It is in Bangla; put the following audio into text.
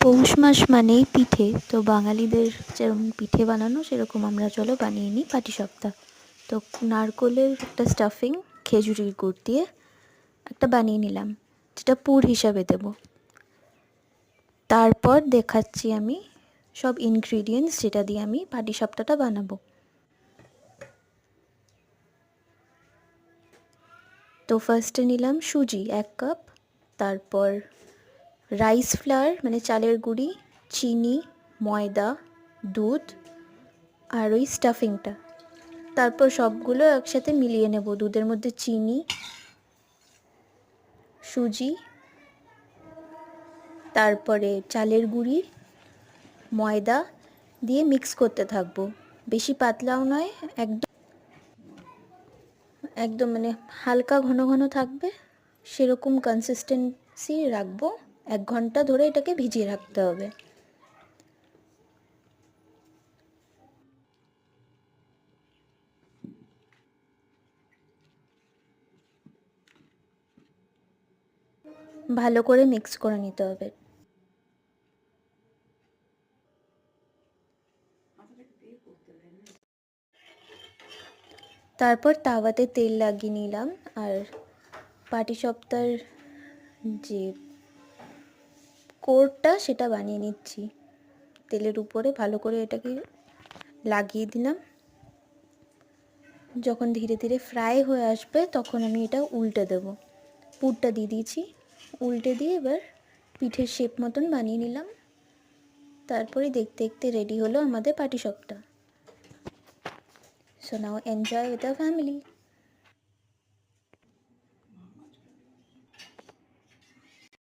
পৌষ মাস মানেই পিঠে, তো বাঙালিদের যেরকম পিঠে বানানো সেরকম আমরা চলো বানিয়ে নিই পাটিসাপটা। তো নারকোলের একটা স্টাফিং খেজুরির গুড় দিয়ে একটা বানিয়ে নিলাম, যেটা পুর হিসাবে দেব। তারপর দেখাচ্ছি আমি সব ইনগ্রিডিয়েন্টস যেটা দিয়ে আমি পাটিসাপটাটা বানাবো। তো ফার্স্টে নিলাম সুজি 1 কাপ, তারপর রাইস ফ্লাওয়ার মানে চালের গুঁড়ি, চিনি, ময়দা, দুধ আর ওই স্টাফিংটা। তারপর সবগুলো একসাথে মিলিয়ে নেব। দুধের মধ্যে চিনি, সুজি, তারপরে চালের গুঁড়ি, ময়দা দিয়ে মিক্স করতে থাকবো। বেশি পাতলাও নয়, একদম একদম মানে হালকা ঘন ঘন থাকবে, সেরকম কনসিস্টেন্সি রাখবো। 1 ঘন্টা ধরে এটাকে ভিজিয়ে রাখতে হবে। ভালো করে মিক্স করে নিতে হবে। তারপর তাওয়াতে তেল লাগিয়ে নিলাম আর পাটিসাপটার যে কোরটা সেটা বানিয়ে নিচ্ছি। তেলের উপরে ভালো করে এটাকে লাগিয়ে দিলাম। যখন ধীরে ধীরে ফ্রাই হয়ে আসবে তখন আমি এটা উল্টে দেব। পুরটা দিয়ে দিয়েছি, উল্টে দিয়ে এবার পিঠের শেপ মতন বানিয়ে নিলাম। তারপরে দেখতে দেখতে রেডি হলো আমাদের পাটিসাপটা। So now enjoy with the family.